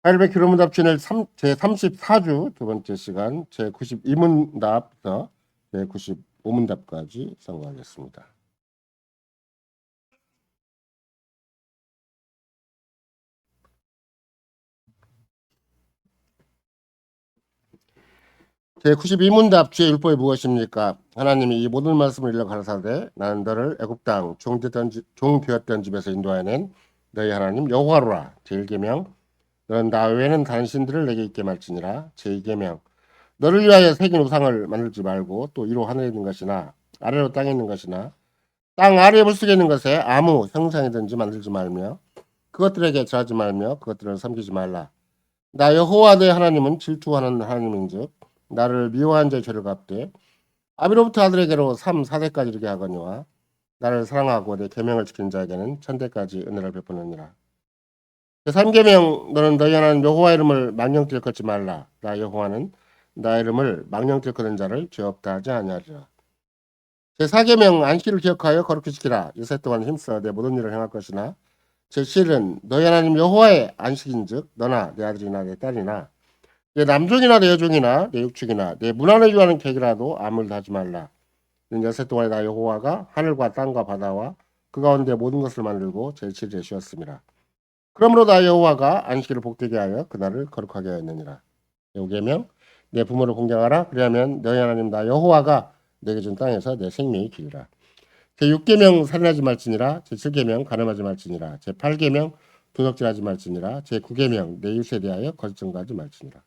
하이르베 기로문답 채널 제34주 두 번째 시간 제92문답부터 제95문답까지 성공하겠습니다. 제92문답 주의 율법이 무엇입니까? 하나님이 이 모든 말씀을 일러 가라사대 나는 너를 애굽 땅 종되었던 집에서 인도하여낸 너희 하나님 여호와로라. 제1계명 너는 나 외에는 다른 신들을 내게 있게 말지니라. 제2계명 너를 위하여 새긴 우상을 만들지 말고 또 위로 하늘에 있는 것이나 아래로 땅에 있는 것이나 땅 아래 물속에 있는 것에 아무 형상이든지 만들지 말며 그것들에게 절하지 말며 그것들을 섬기지 말라. 나 여호와 내 하나님은 질투하는 하나님인즉 나를 미워한 자의 죄를 갚되 아비로부터 아들에게로 3,4대까지 이르게 하거니와 나를 사랑하고 내 계명을 지키는 자에게는 천대까지 은혜를 베푸느니라. 제3계명 너는 너희 하나님 여호와 이름을 망령되이 걷지 말라. 나 여호와는 나 이름을 망령되이 걷는 자를 죄 없다 하지 아니하리라. 제4계명 안식일을 기억하여 거룩히 지키라. 이세 동안 힘써 내 모든 일을 행할 것이나 제7일은 너희 하나님 여호와의 안식인즉 너나 내 아들이나 내 딸이나 내 남종이나 내 여종이나 내 육축이나 내 문안을 유하는 객이라도 아무 일도 하지 말라. 이는 여세 동안에 나 여호와가 하늘과 땅과 바다와 그 가운데 모든 것을 만들고 제7일에 쉬었습니다. 그러므로 나 여호와가 안식일을 복되게 하여 그날을 거룩하게 하였느니라. 제5계명 내 부모를 공경하라. 그리하면 너희 하나님 나 여호와가 내게 준 땅에서 내 생명이 길리라. 제6계명 살인하지 말지니라. 제7계명 간음하지 말지니라. 제8계명 도적질하지 말지니라. 제9계명 내 이웃에 대하여 거짓 증거하지 말지니라.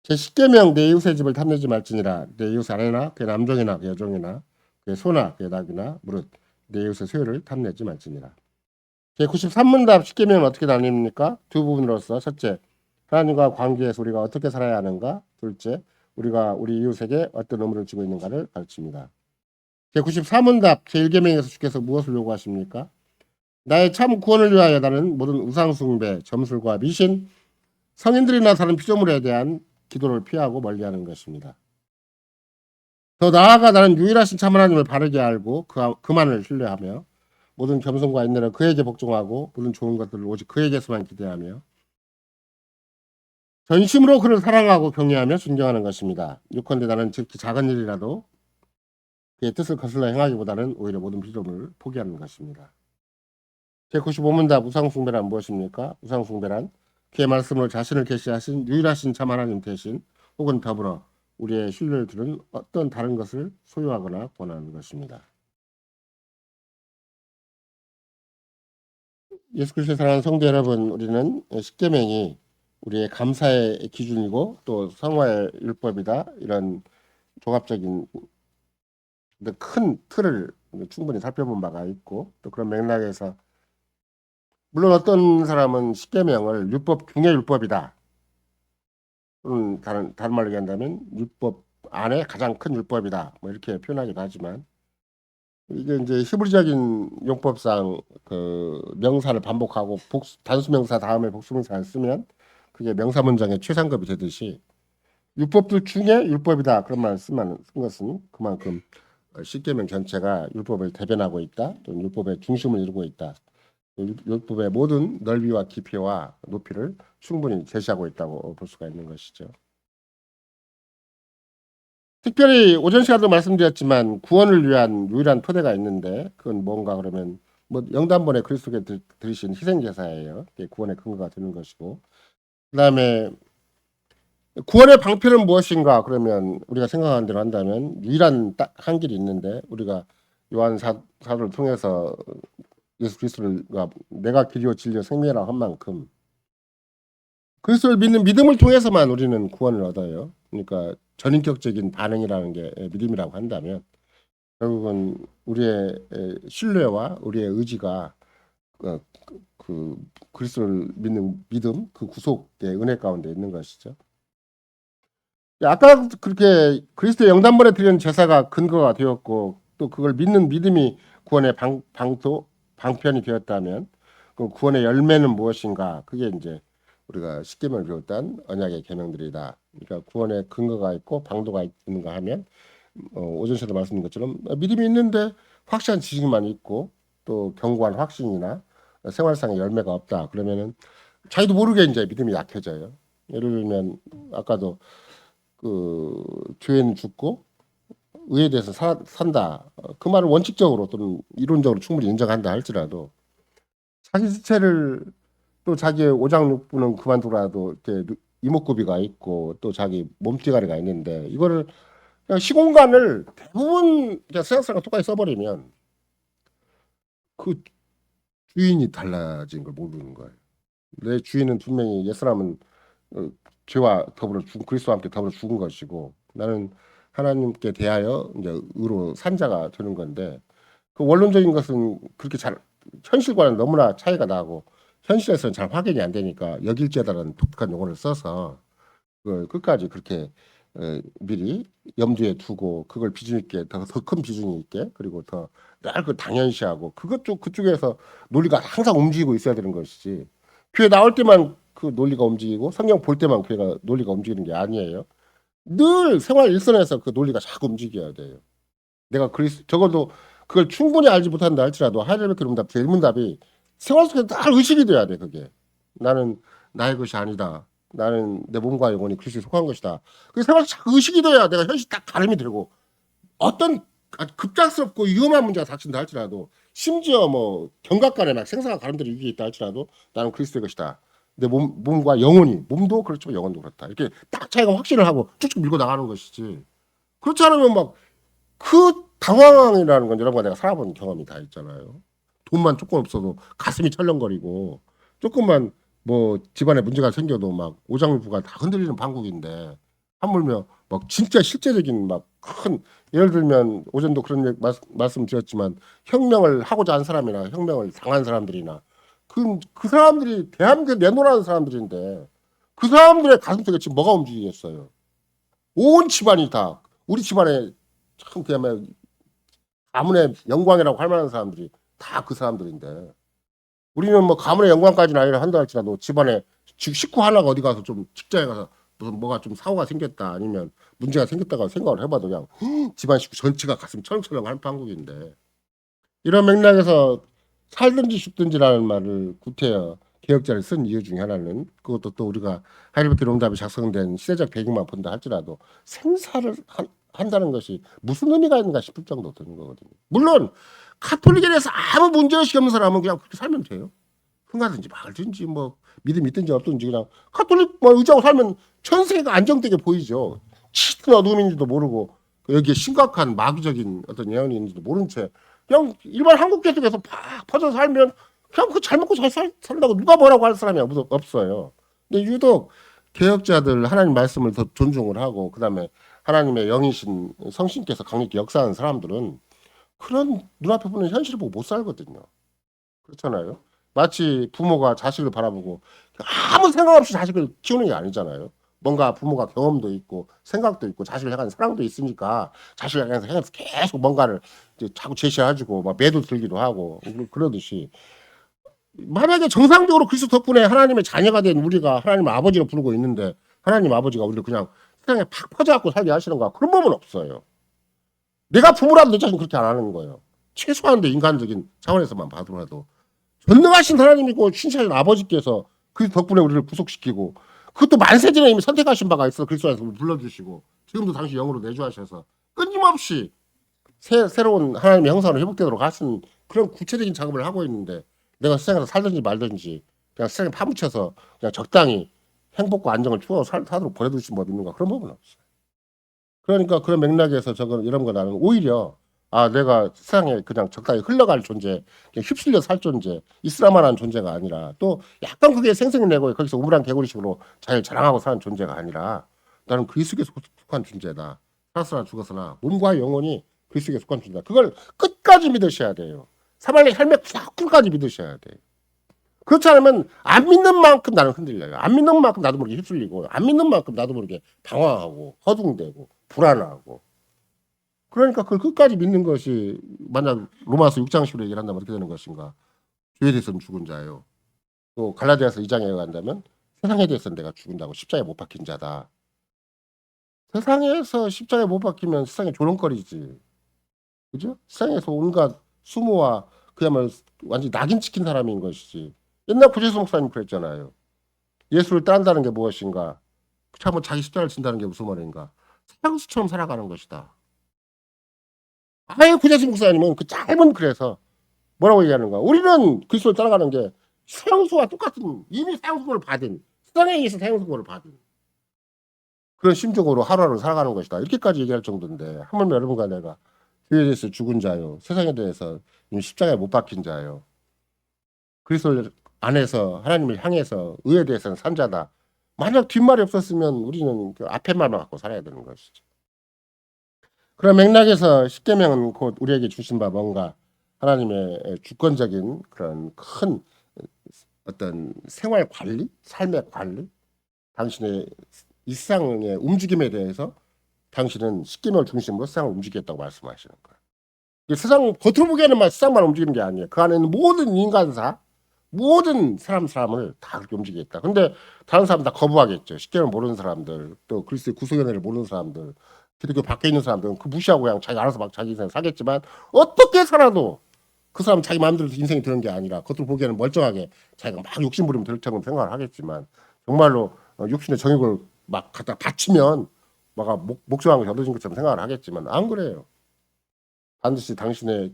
제10계명 내 이웃의 집을 탐내지 말지니라. 내 이웃 아내나 그의 남종이나 그의 여종이나 그의 소나 그의 낙이나 무릇 내 이웃의 소유를 탐내지 말지니라. 제93문답 10계명은 어떻게 나뉩니까? 두 부분으로서 첫째, 하나님과 관계에서 우리가 어떻게 살아야 하는가? 둘째, 우리가 우리 이웃에게 어떤 의무를 지고 있는가를 가르칩니다. 제94문답 제1계명에서 주께서 무엇을 요구하십니까? 나의 참 구원을 위하여 나는 모든 우상숭배, 점술과 미신, 성인들이나 다른 피조물에 대한 기도를 피하고 멀리하는 것입니다. 더 나아가 나는 유일하신 참 하나님을 바르게 알고 그만을 신뢰하며 모든 겸손과 인내를 그에게 복종하고 모든 좋은 것들을 오직 그에게서만 기대하며 전심으로 그를 사랑하고 경외하며 존경하는 것입니다. 요컨대 나는 즉히 작은 일이라도 그의 뜻을 거슬러 행하기보다는 오히려 모든 피조물을 포기하는 것입니다. 제95문답 우상숭배란 무엇입니까? 우상숭배란 그의 말씀으로 자신을 계시하신 유일하신 참 하나님 대신 혹은 더불어 우리의 신뢰를 두는 어떤 다른 것을 소유하거나 권하는 것입니다. 예수 그리스도의 사랑하는 성도 여러분, 우리는 십계명이 우리의 감사의 기준이고 또 성화의 율법이다, 이런 종합적인 큰 틀을 충분히 살펴본 바가 있고, 또 그런 맥락에서 물론 어떤 사람은 십계명을 율법 중의 율법이다, 다른 말로 얘기한다면 율법 안에 가장 큰 율법이다, 뭐 이렇게 표현하기도 하지만, 이게 이제 히브리적인 용법상 그 명사를 반복하고 단수 명사 다음에 복수 명사를 쓰면 그게 명사 문장의 최상급이 되듯이 율법들 중에 율법이다, 그런 말을 쓴 것은 그만큼 십계명 전체가 율법을 대변하고 있다, 또 율법의 중심을 이루고 있다, 율법의 모든 넓이와 깊이와 높이를 충분히 제시하고 있다고 볼 수가 있는 것이죠. 특별히 오전 시간도 말씀드렸지만 구원을 위한 유일한 토대가 있는데 그건 뭔가 그러면 뭐 영단번에 그리스도께 드리신 희생 제사예요. 그게 구원의 근거가 되는 것이고, 그다음에 구원의 방편은 무엇인가? 그러면 우리가 생각하는 대로 한다면 유일한 딱 한 길이 있는데, 우리가 요한 사도를 통해서 예수 그리스도가 내가 길이요 진리요 생명이라고 한 만큼 그리스도를 믿는 믿음을 통해서만 우리는 구원을 얻어요. 그러니까 전인격적인 반응이라는 게 믿음이라고 한다면 결국은 우리의 신뢰와 우리의 의지가 그 그리스도를 믿는 믿음, 그 구속의 은혜 가운데 있는 것이죠. 아까 그렇게 그리스도의 영단번에 드리는 제사가 근거가 되었고 또 그걸 믿는 믿음이 구원의 방편이 되었다면 그 구원의 열매는 무엇인가? 그게 이제 우리가 십계명을 비롯한 언약의 계명들이다. 그러니까 구원의 근거가 있고 방도가 있는가 하면 오전 시간에 말씀드린 것처럼 믿음이 있는데 확실한 지식만 있고 또 견고한 확신이나 생활상의 열매가 없다. 그러면은 자기도 모르게 이제 믿음이 약해져요. 예를 들면 아까도 그 죄는 죽고 의에 대해서 산다. 그 말을 원칙적으로 또는 이론적으로 충분히 인정한다 할지라도 자기 지체를 또 자기의 오장육부는 그만두라도 이렇게 이목구비가 있고 또 자기 몸뚱아리가 있는데 이거를 그냥 시공간을 대부분 그냥 서양사랑 똑같이 써버리면 그 주인이 달라진 걸 모르는 거예요. 내 주인은 분명히 옛사람은 어, 죄와 더불어 그리스도와 함께 더불어 죽은 것이고 나는 하나님께 대하여 이제 의로 산 자가 되는 건데 그 원론적인 것은 그렇게 잘 현실과는 너무나 차이가 나고 현실에서는 잘 확인이 안 되니까 역일제다라는 독특한 용어를 써서 그걸 끝까지 그렇게 미리 염두에 두고 그걸 비중 있게 더 큰 비중이 있게 그리고 더 날 그 당연시하고 그쪽에서 논리가 항상 움직이고 있어야 되는 것이지 교회 나올 때만 그 논리가 움직이고 성경 볼 때만 교회가 논리가 움직이는 게 아니에요. 늘 생활 일선에서 그 논리가 자꾸 움직여야 돼요. 내가 적어도 그걸 충분히 알지 못한다 할지라도 하이델베르크 문답 질문답이 생활 속에서 다 의식이 돼야 돼. 그게 나는 나의 것이 아니다. 나는 내 몸과 영혼이 그리스도에 속한 것이다. 그 생활 속 자꾸 의식이 돼야 내가 현실 딱 가름이 되고 어떤 아주 급작스럽고 위험한 문제가 닥친다 할지라도 심지어 뭐 경각간에 막 생사가 가름되는 위기가 있다 할지라도 나는 그리스도의 것이다. 내 몸과 영혼이 몸도 그렇지만 영혼도 그렇다. 이렇게 딱 차이가 확신을 하고 쭉쭉 밀고 나가는 것이지. 그렇지 않으면 막 그 당황이라는 건 여러분과 내가 살아본 경험이 다 있잖아요. 돈만 조금 없어도 가슴이 철렁거리고 조금만 뭐 집안에 문제가 생겨도 막 오장육부가 다 흔들리는 판국인데 하물며 막 진짜 실제적인 막 큰 예를 들면 오전도 그런 말씀드렸지만 혁명을 하고자 한 사람이나 혁명을 당한 사람들이나 그 사람들이 대한민국에 내놓으라는 사람들인데 그 사람들의 가슴속에 지금 뭐가 움직이겠어요? 온 집안이 다 우리 집안에 참 그야말로 가문의 영광이라고 할 만한 사람들이 다 그 사람들인데 우리는 뭐 가문의 영광까지는 아니라 한다 할지라도 집안에 식구 하나가 어디 가서 좀 직장에 가서 무슨 뭐가 좀 사고가 생겼다 아니면 문제가 생겼다고 생각을 해봐도 그냥 집안 식구 전체가 가슴 철렁철렁 한 판국인데 이런 맥락에서 살든지 죽든지라는 말을 구태여 개혁자를 쓴 이유 중에 하나는 그것도 또 우리가 하이델베르크 롱답이 작성된 시대적 배경만 본다 할지라도 생사를 한다는 것이 무슨 의미가 있는가 싶을 정도 되는 거거든요. 물론 카톨릭에 대해서 아무 문제의식이 없는 사람은 그냥 그렇게 살면 돼요. 흥하든지 말든지 뭐 믿음 있든지 없든지 그냥 카톨릭 뭐 의지하고 살면 전 세계가 안정되게 보이죠. 짙은 어둠인지도 모르고 여기에 심각한 마귀적인 어떤 예언이 있는지도 모른 채 그냥 일반 한국 계속해서 팍 퍼져 살면 그냥 그 잘 먹고 잘 산다고 누가 뭐라고 할 사람이 없어요. 근데 유독 개혁자들 하나님 말씀을 더 존중을 하고 그다음에 하나님의 영이신 성신께서 강력히 역사하는 사람들은 그런 눈앞에 보는 현실을 보고 못 살거든요. 그렇잖아요. 마치 부모가 자식을 바라보고 아무 생각 없이 자식을 키우는 게 아니잖아요. 뭔가 부모가 경험도 있고 생각도 있고 자식을 향한 사랑도 있으니까 자식을 향해서 계속 뭔가를 이제 자꾸 제시해주고 막 매도 들기도 하고 그러듯이 만약에 정상적으로 그리스도 덕분에 하나님의 자녀가 된 우리가 하나님 아버지로 부르고 있는데 하나님 아버지가 우리를 그냥 세상에 팍 퍼져갖고 살게 하시는가 그런 법은 없어요. 내가 부모라도 내 자신 그렇게 안 하는 거예요. 최소한도 인간적인 차원에서만 봐더라도 전능하신 하나님이고 신실하신 아버지께서 그 덕분에 우리를 구속시키고 그것도 만세전에 이미 선택하신 바가 있어 그리스도 안에서 불러주시고 지금도 당시 영으로 내주하셔서 끊임없이 새로운 하나님의 형상으로 회복되도록 하신 그런 구체적인 작업을 하고 있는데 내가 세상에서 살든지 말든지 그냥 세상에 파묻혀서 그냥 적당히 행복과 안정을 추구하고 살도록 보내두신 법이 있는가 그런 법은 없어요. 그러니까 그런 맥락에서 저건 이런 거 나는 오히려 아 내가 세상에 그냥 적당히 흘러갈 존재, 그냥 휩쓸려 살 존재, 있으라만한 존재가 아니라 또 약간 그게 생생내고 거기서 우물안 개구리식으로 잘 자랑하고 사는 존재가 아니라 나는 그리스도에 속한 존재다. 살았으나 죽었으나 몸과 영혼이 그리스도에 속한 존재다. 그걸 끝까지 믿으셔야 돼요. 사방의 혈맥 끝까지 믿으셔야 돼요. 그렇지 않으면 안 믿는 만큼 나는 흔들려요. 안 믿는 만큼 나도 모르게 휩쓸리고 안 믿는 만큼 나도 모르게 방황하고 허둥대고 불안하고 그러니까 그걸 끝까지 믿는 것이 만약 로마서 6장식으로 얘기를 한다면 어떻게 되는 것인가. 죄에 대해서는 죽은 자예요. 또 갈라디아서 2장에 간다면 세상에 대해서는 내가 죽은다고 십자가에 못 박힌 자다. 세상에서 십자가에 못 박히면 세상에 조롱거리지. 그죠? 세상에서 온갖 수모와 그야말로 완전히 낙인 찍힌 사람인 것이지. 옛날 구재수 목사님 그랬잖아요. 예수를 따른다는 게 무엇인가? 참 자기 십자가를 진다는 게 무슨 말인가? 사형수처럼 살아가는 것이다. 아예 구자식 목사님은 그 짧은 글에서 뭐라고 얘기하는가? 우리는 그리스도를 따라가는 게 사형수와 똑같은 이미 사형수를 받은 세상에 의해서 사형수를 받은 그런 심정으로 하루하루 살아가는 것이다. 이렇게까지 얘기할 정도인데 하물며 여러분과 내가 교회에 대해서 죽은 자요, 세상에 대해서 이미 십자가에 못 박힌 자요, 그리스도 안에서 하나님을 향해서 의에 대해서는 산 자다. 만약 뒷말이 없었으면 우리는 그 앞에 말만 갖고 살아야 되는 것이죠. 그런 맥락에서 십계명은 곧 우리에게 주신 바 뭔가 하나님의 주권적인 그런 큰 어떤 생활 관리, 삶의 관리, 당신의 일상의 움직임에 대해서 당신은 십계명을 중심으로 세상을 움직였다고 말씀하시는 거예요. 세상 겉으로 보기에는 막 세상만 움직이는 게 아니에요. 그 안에는 모든 인간사, 모든 사람을 다 그렇게 움직이겠다. 근데 다른 사람 다 거부하겠죠. 십계명을 모르는 사람들, 또 그리스도의 구속연회를 모르는 사람들, 기독교 밖에 있는 사람들은 그 무시하고 그냥 자기 알아서 막 자기 인생 살겠지만 어떻게 살아도 그 사람 자기 마음대로 인생이 되는 게 아니라 겉으로 보기에는 멀쩡하게 자기가 막 욕심 부리면 될 처럼 생각을 하겠지만 정말로 육신의 정욕을 막 갖다 바치면 막 목적한 것이 얻어진 것처럼 생각을 하겠지만 안 그래요. 반드시 당신의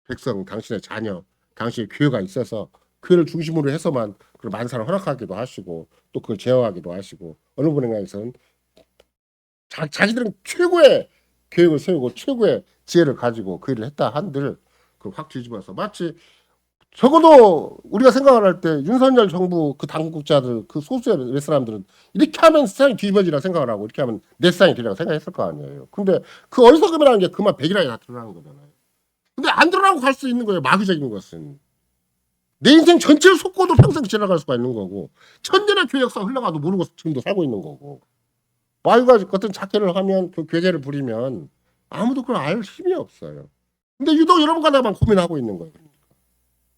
백성, 당신의 자녀, 당신의 교회가 있어서 교회를 중심으로 해서만 그 만사를 허락하기도 하시고 또 그걸 제어하기도 하시고 어느 분야에서는 자기들은 최고의 계획을 세우고 최고의 지혜를 가지고 그 일을 했다 한들 그걸 확 뒤집어서 마치 적어도 우리가 생각을 할 때 윤석열 정부 그 당국자들 그 소수의 몇 사람들은 이렇게 하면 세상이 뒤집어지라 생각을 하고 이렇게 하면 내 세상이 되리라고 생각했을 거 아니에요. 근데 그 어리석음이라는 게 그만 백일하게 다 드러나는 거잖아요. 근데 안 드러나고 갈 수 있는 거예요. 마귀적인 것은. 내 인생 전체를 속고도 평생 지나갈 수가 있는 거고 천년의 교회 역사 흘러가도 모르고 지금도 살고 있는 거고 마귀가 어떤 작계를 하면 그 괴계를 부리면 아무도 그걸 알 힘이 없어요. 근데 유독 여러분과 나만 고민하고 있는 거예요.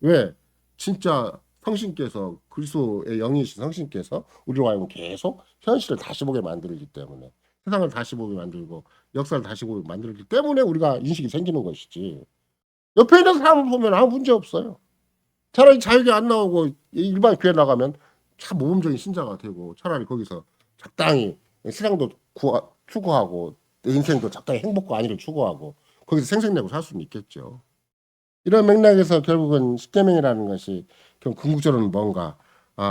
왜? 진짜 성신께서 그리스도의 영이신 성신께서 우리로 하여금 계속 현실을 다시 보게 만들기 때문에 세상을 다시 보게 만들고 역사를 다시 보게 만들기 때문에 우리가 인식이 생기는 것이지 옆에 있는 사람을 보면 아무 문제 없어요. 차라리 자유계 안 나오고 일반 교회 나가면 참 모범적인 신자가 되고 차라리 거기서 적당히 신앙도 추구하고 내 인생도 적당히 행복과 안위를 추구하고 거기서 생색내고 살 수는 있겠죠. 이런 맥락에서 결국은 십계명이라는 것이 궁극적으로는 뭔가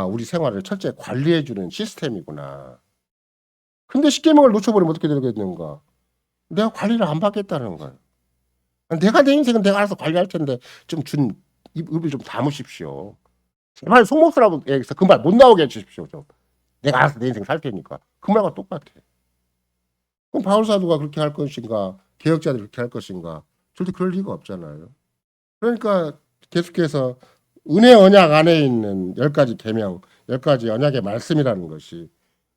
우리 생활을 철저히 관리해주는 시스템이구나. 근데 십계명을 놓쳐버리면 어떻게 되겠는가? 내가 관리를 안 받겠다는 거예요. 내가 내 인생은 내가 알아서 관리할 텐데 좀 입을 좀 다무십시오. 제발 속목수라고 얘기해서 그 말 못 나오게 해주십시오. 좀. 내가 알아서 내 인생 살 테니까. 그 말과 똑같아. 그럼 바울사도가 그렇게 할 것인가? 개혁자들이 그렇게 할 것인가? 절대 그럴 리가 없잖아요. 그러니까 계속해서 은혜 언약 안에 있는 10가지 계명, 10가지 언약의 말씀이라는 것이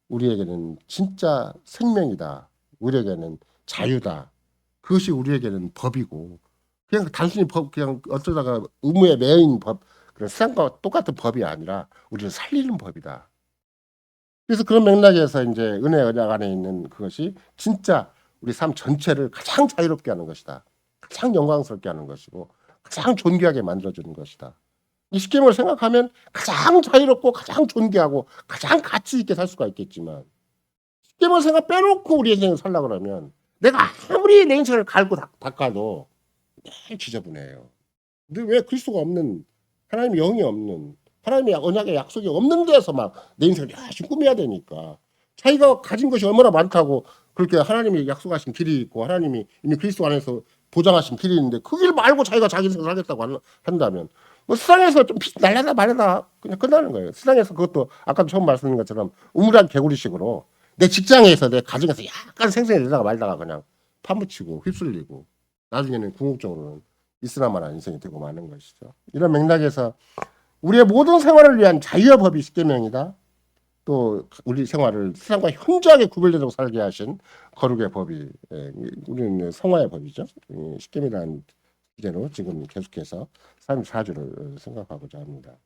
우리에게는 진짜 생명이다. 우리에게는 자유다. 그것이 우리에게는 법이고 그냥 단순히 그냥 어쩌다가 의무에 매인 법, 그런 세상과 똑같은 법이 아니라 우리를 살리는 법이다. 그래서 그런 맥락에서 이제 은혜 언약 안에 있는 그것이 진짜 우리 삶 전체를 가장 자유롭게 하는 것이다. 가장 영광스럽게 하는 것이고 가장 존귀하게 만들어주는 것이다. 이 십계명을 생각하면 가장 자유롭고 가장 존귀하고 가장 가치 있게 살 수가 있겠지만 십계명 생각 빼놓고 우리 인생을 살려고 그러면 내가 아무리 내 인생을 갈고 닦아도 늘 지저분해요. 근데 왜 그리스도가 없는 하나님의 영이 없는 하나님의 언약의 약속이 없는 데서 막 내 인생을 열심히 꾸며야 되니까 자기가 가진 것이 얼마나 많다고 그렇게 하나님이 약속하신 길이 있고 하나님이 이미 그리스도 안에서 보장하신 길이 있는데 그 길 말고 자기가 자기 인생을 하겠다고 한다면 뭐 세상에서 좀 날려다 말려다 그냥 끝나는 거예요. 세상에서 그것도 아까도 처음 말씀드린 것처럼 우물한 개구리식으로 내 직장에서 내 가정에서 약간 생생해지다가 말다가 그냥 파묻히고 휩쓸리고 나중에는 궁극적으로는 이슬람만한 인생이 되고 마는 것이죠. 이런 맥락에서 우리의 모든 생활을 위한 자유의 법이 십계명이다. 또 우리 생활을 세상과 현저하게 구별되도록 살게 하신 거룩의 법이 우리는 성화의 법이죠. 십계명이라는 주제로 지금 계속해서 34주를 생각하고자 합니다.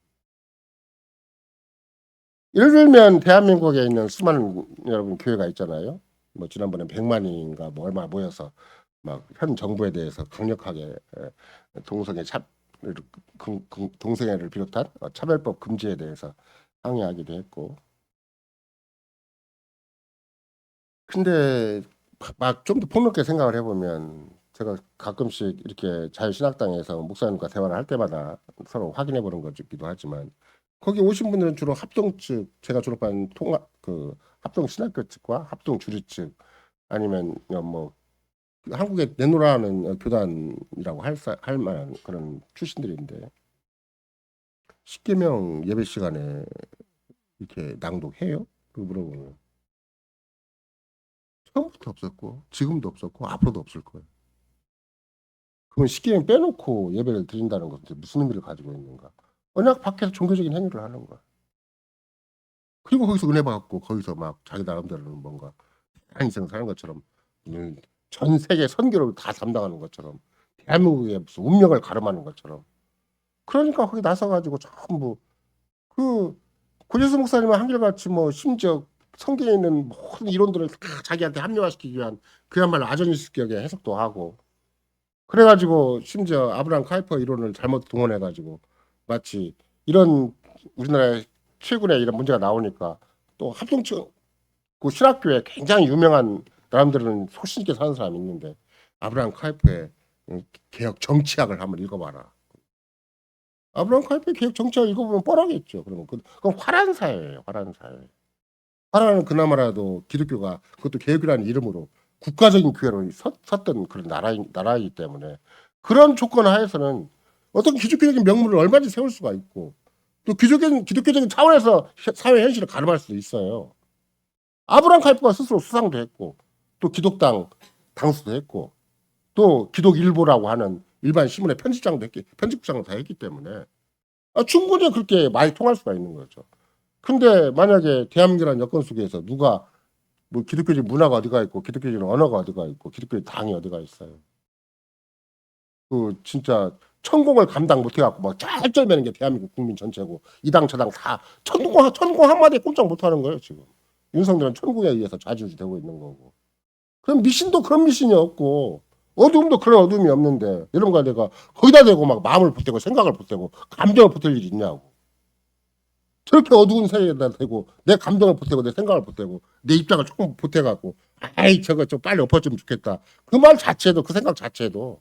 예를 들면 대한민국에 있는 수많은 여러분 교회가 있잖아요. 뭐 지난번에 100만인가 뭐 얼마 모여서 막 현 정부에 대해서 강력하게 동성애를 비롯한 차별법 금지에 대해서 항의하기도 했고. 근데 막 좀 더 폭넓게 생각을 해보면 제가 가끔씩 이렇게 자유신학당에서 목사님과 대화를 할 때마다 서로 확인해 보는 것이기도 하지만 거기 오신 분들은 주로 합동 측, 제가 졸업한 통합 그 합동 신학교 측과 합동 주류 측 아니면 뭐 한국에 내노라는 교단이라고 할 만한 그런 출신들인데 십계명 예배 시간에 이렇게 낭독해요? 그 물어보면 처음부터 없었고 지금도 없었고 앞으로도 없을 거예요. 그러면 십계명 빼놓고 예배를 드린다는 것은 무슨 의미를 가지고 있는가? 언약 밖에서 종교적인 행위를 하는 거야. 그리고 거기서 은혜 받고 거기서 막 자기 나름대로는 뭔가 한 인생 사는 것처럼 전 세계 선교를 다 담당하는 것처럼 대한민국의 무슨 운명을 가름하는 것처럼 그러니까 거기 나서가지고 전부 그 고재수 목사님은 한결같이 뭐 심지어 성경에 있는 모든 이론들을 다 자기한테 합리화시키기 위한 그야말로 아전인식격의 해석도 하고 그래가지고 심지어 아브라함 카이퍼 이론을 잘못 동원해가지고 마치 이런 우리나라의 최근에 이런 문제가 나오니까 또 합동층 그 신학교에 굉장히 유명한 사람들은 소신 있게 사는 사람이 있는데 아브라함 카이퍼의 개혁 정치학을 한번 읽어봐라. 아브라함 카이퍼의 개혁 정치학 읽어보면 뻔하겠죠. 그러면 그건 화란 사회예요. 화란 사회. 화란은 그나마라도 기독교가 그것도 개혁이라는 이름으로 국가적인 교회로 섰던 그런 나라이기 때문에 그런 조건 하에서는 어떤 기독교적인 명물을 얼마든지 세울 수가 있고 또 기독교적인 차원에서 사회 현실을 가름할 수도 있어요. 아브라함 카이퍼가 스스로 수상도 했고 또 기독당 당수도 했고 또 기독일보라고 하는 일반 신문의 편집장도 다 했기 때문에 충분히 그렇게 많이 통할 수가 있는 거죠. 근데 만약에 대한민국이라는 여건 속에서 누가 뭐 기독교적 문화가 어디가 있고 기독교적 언어가 어디가 있고 기독교적 당이 어디가 있어요. 그 진짜 천공을 감당 못해갖고 막 짤짤매는 게 대한민국 국민 전체고 이 당 저 당 다 천공 한마디에 꼼짝 못하는 거예요 지금. 윤석열은 천공에 의해서 좌지우지되고 있는 거고. 그럼 미신도 그런 미신이 없고 어둠도 그런 어둠이 없는데 이런가 내가 거기다 대고 막 마음을 보태고 생각을 보태고 감정을 보탤 일이 있냐고. 저렇게 어두운 세계에다 대고 내 감정을 보태고 내 생각을 보태고 내 입장을 조금 보태갖고 아이 저거 좀 빨리 엎어주면 좋겠다. 그 말 자체도 그 생각 자체도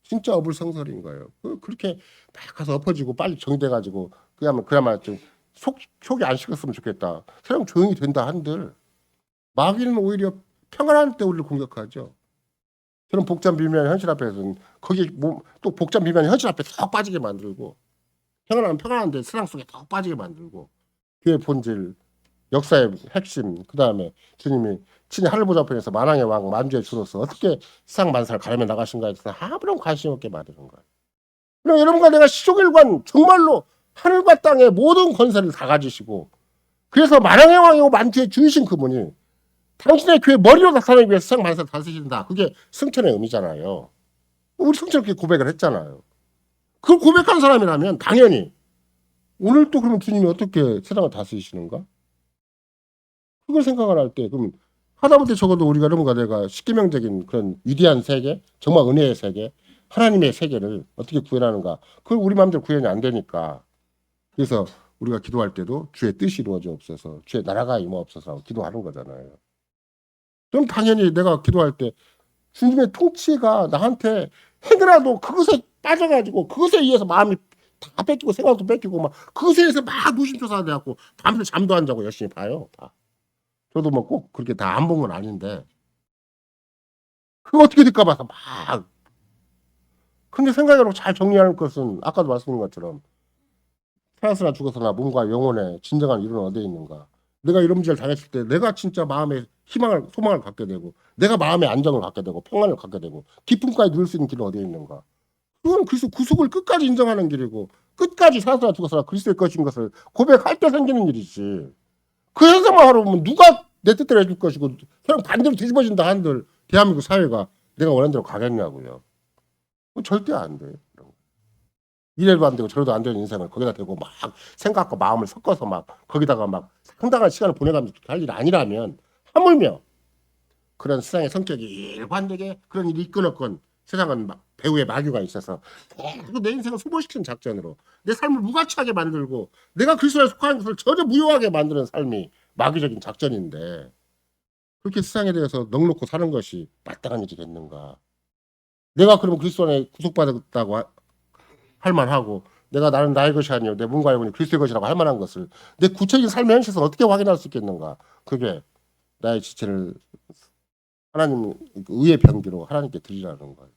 진짜 어불성설인 거예요. 그렇게 막 가서 엎어지고 빨리 정돼가지고 그야말로 좀 속이 안 식었으면 좋겠다. 세상 조용히 된다 한들 마귀는 오히려 평안할 때 우리를 공격하죠. 그런 복잡 비밀한 현실 앞에서는 거기 또 복잡 비밀한 현실 앞에 더 빠지게 만들고 평안한데 세상 속에 더 빠지게 만들고 교회 본질 역사의 핵심 그다음에 주님이 친히 하늘보좌편에서 만왕의 왕 만주의 주로서 어떻게 세상 만사를 가르며 나가신가에 대해서 아무런 관심 없게 만드는 거예요. 그럼 여러분과 내가 시종일관 정말로 하늘과 땅의 모든 권세를 다 가지시고 그래서 만왕의 왕이고 만주의 주이신 그분이 당신의 교회 머리로 나타나기 위해서 세상 만사를 다스리신다. 그게 승천의 의미잖아요. 우리 승천 그렇게 고백을 했잖아요. 그걸 고백한 사람이라면 당연히 오늘 또 그러면 주님이 어떻게 세상을 다스리시는가? 그걸 생각을 할 때 그럼 하다못해 적어도 우리가 여러분과 내가 십계명적인 그런 위대한 세계, 정말 은혜의 세계, 하나님의 세계를 어떻게 구현하는가? 그걸 우리 마음대로 구현이 안 되니까 그래서 우리가 기도할 때도 주의 뜻이 이루어지옵소서, 주의 나라가 임하옵소서 기도하는 거잖아요. 그럼 당연히 내가 기도할 때 주님의 통치가 나한테 행여라도 그것에 빠져가지고 그것에 의해서 마음이 다 뺏기고 생각도 뺏기고 막 그것에 의해서 막 노심초사가 돼갖고 밤새 잠도 안 자고 열심히 봐요. 다. 저도 뭐 꼭 그렇게 다 안 본 건 아닌데 그거 어떻게 될까 봐서 막 근데 생각으로 잘 정리하는 것은 아까도 말씀드린 것처럼 살아서나 죽어서나 몸과 영혼의 진정한 이유는 어디에 있는가. 내가 이런 문제를 당했을 때 내가 진짜 마음에 희망을 소망을 갖게 되고 내가 마음의 안정을 갖게 되고 평안을 갖게 되고 기쁨까지 누릴 수 있는 길은 어디에 있는가. 그건 그리스도 구속을 끝까지 인정하는 길이고 끝까지 살아서나 죽어서나 그리스도의 것인 것을 고백할 때 생기는 일이지. 그 현상만 하러 보면 누가 내 뜻대로 해줄 것이고 그냥 반대로 뒤집어진다 한들 대한민국 사회가 내가 원하는 대로 가겠냐고요. 절대 안 돼요. 이래도 안 되고 저래도 안 되는 인생을 거기다 대고 막 생각과 마음을 섞어서 막 거기다가 막 상당한 시간을 보내가면서 할 일이 아니라면 하물며 그런 세상의 성격이 일관되게 그런 일이 이끌었건 세상은 배후에 마귀가 있어서 계속 내 인생을 소모시키는 작전으로 내 삶을 무가치하게 만들고 내가 그리스도에 속하는 것을 전혀 무효하게 만드는 삶이 마귀적인 작전인데 그렇게 세상에 대해서 넉넉고 사는 것이 마땅한 일이겠는가. 내가 그러면 그리스도 안에 구속받았다고 할 만하고 내가 나는 나의 것이 아니요 내 몸과 영혼이 그리스도의 것이라고 할 만한 것을 내 구체적인 삶의 현실에서 어떻게 확인할 수 있겠는가. 그게 나의 지체를 하나님 의의 병기로 하나님께 드리라는 거예요.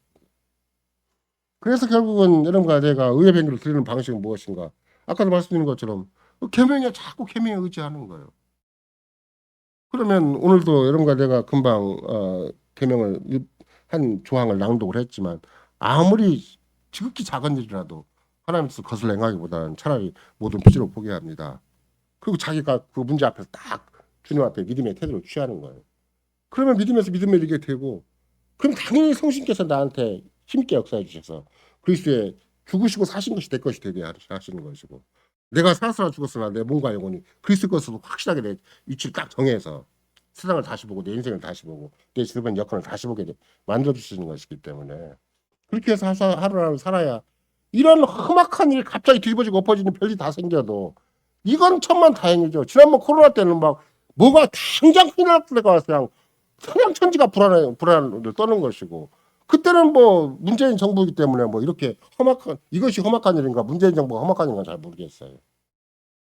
그래서 결국은 여러분과 내가 의의 병기로 드리는 방식은 무엇인가. 아까도 말씀드린 것처럼 계명에 자꾸 계명에 의지하는 거예요. 그러면 오늘도 여러분과 내가 금방 계명을 한 조항을 낭독을 했지만 아무리 지극히 작은 일이라도 하나님께서 그것을 행하기보다는 차라리 모든 피지로 포기합니다. 그리고 자기가 그 문제 앞에서 딱 주님 앞에 믿음의 태도를 취하는 거예요. 그러면 믿음에서 믿음에 이르게 되고 그럼 당연히 성신께서 나한테 힘있게 역사해 주셔서 그리스도의 죽으시고 사신 것이 내 것이 되게 하시는 것이고 내가 살았으나 죽었으나 내 몸과 영혼이 그리스도 것으로 확실하게 내 위치를 딱 정해서 세상을 다시 보고 내 인생을 다시 보고 내 주변 여건을 다시 보게 만들어 주시는 것이기 때문에 그렇게 해서 하루하루 살아야 이런 험악한 일 갑자기 뒤집어지고 엎어지는 별일이 다 생겨도 이건 천만 다행이죠. 지난번 코로나 때는 막 뭐가 당장 큰일 날 때가 와서 그냥 천양천지가 불안을 떠는 것이고 그때는 뭐 문재인 정부이기 때문에 뭐 이렇게 이것이 험악한 일인가 문재인 정부가 험악한 일인가 잘 모르겠어요.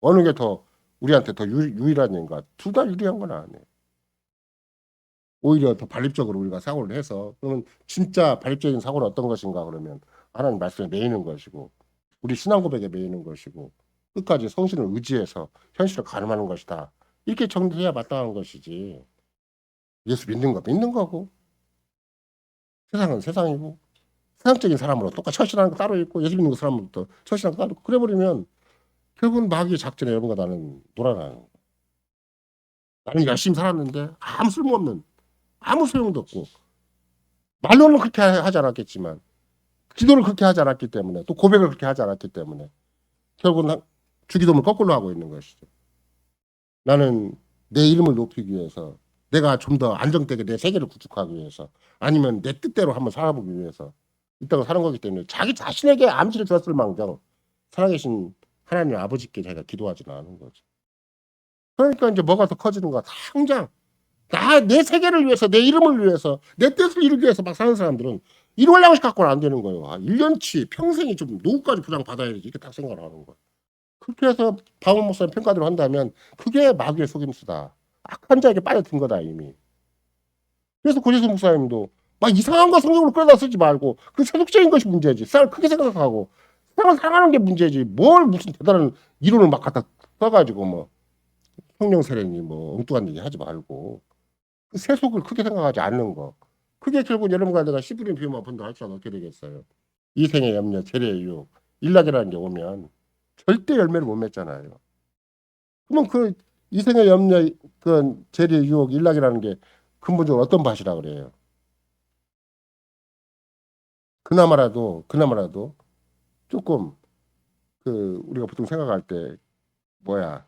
어느 게 더 우리한테 더 유일한 일인가. 둘 다 유리한 건 아니에요. 오히려 더 발립적으로 우리가 사고를 해서 그러면 진짜 발립적인 사고는 어떤 것인가 그러면 하나님 말씀에 매이는 것이고 우리 신앙 고백에 매이는 것이고 끝까지 성신을 의지해서 현실을 가늠하는 것이다. 이렇게 정리해야 마땅한 것이지. 예수 믿는 거 믿는 거고 세상은 세상이고 세상적인 사람으로 똑같이 처신하는 거 따로 있고 예수 믿는 거 사람으로 또 처신하는 거 따로 있고 그래버리면 결국은 마귀의 작전에 여러분과 나는 놀아나는 거야. 나는 열심히 살았는데 아무 쓸모없는 아무 소용도 없고 말로는 그렇게 하지 않았겠지만 기도를 그렇게 하지 않았기 때문에 또 고백을 그렇게 하지 않았기 때문에 결국은 주기도문을 거꾸로 하고 있는 것이죠. 나는 내 이름을 높이기 위해서 내가 좀 더 안정되게 내 세계를 구축하기 위해서 아니면 내 뜻대로 한번 살아보기 위해서 있다고 사는 거기 때문에 자기 자신에게 암시를 주었을 망정 살아계신 하나님 아버지께 자기가 기도하지는 않은 거죠. 그러니까 이제 뭐가 더 커지는가 당장 내 세계를 위해서 내 이름을 위해서 내 뜻을 이루기 위해서 막 사는 사람들은 이루려고 갖고는 안 되는 거예요. 1년치 평생이 좀 노후까지 보장받아야지 이렇게 딱 생각을 하는 거예요. 그렇게 해서 박원 목사님 평가대로 한다면 그게 마귀의 속임수다. 악한 자에게 빠져든 거다 이미. 그래서 고재수 목사님도 막 이상한 거 성경으로 끌어다 쓰지 말고 그 세속적인 것이 문제지. 세상을 크게 생각하고 세상을 살아가는 게 문제지. 뭘 무슨 대단한 이론을 막 갖다 써가지고 뭐 형령세례니 뭐 엉뚱한 얘기 하지 말고 그 세속을 크게 생각하지 않는 거. 그게 결국 여러분과 내가 씨부린 비유만 본다 할지라도 어떻게 되겠어요. 이생의 염려, 재래의 유혹, 일락이라는 게 오면 절대 열매를 못 맺잖아요. 그러면 그 이생의 염려, 그 재래의 유혹, 일락이라는 게 근본적으로 어떤 밭이라 그래요. 그나마라도 조금 그 우리가 보통 생각할 때 뭐야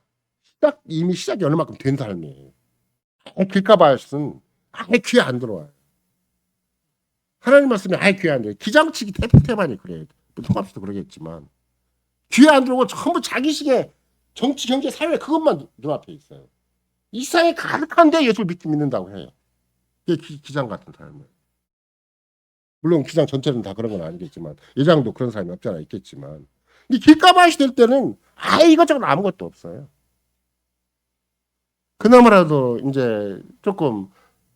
이미 시작이 어느 만큼 된 삶이에요. 길가밭은 아예 귀에 안 들어와요. 하나님 말씀이 아예 귀에 안 들어요. 기장치기 태반이 그래요. 통합시도 그러겠지만 귀에 안 들어오고 전부 자기식의 정치, 경제, 사회 그것만 눈앞에 있어요. 이 세상에 가득한데 예수를 믿는다고 해요. 이게 기장 같은 삶이에요. 물론 기장 전체는 다 그런 건 아니겠지만 예장도 그런 사람이 없지 않아 있겠지만 이 길가밭이 될 때는 아예 이것저것 아무것도 없어요. 그나마라도 이제 조금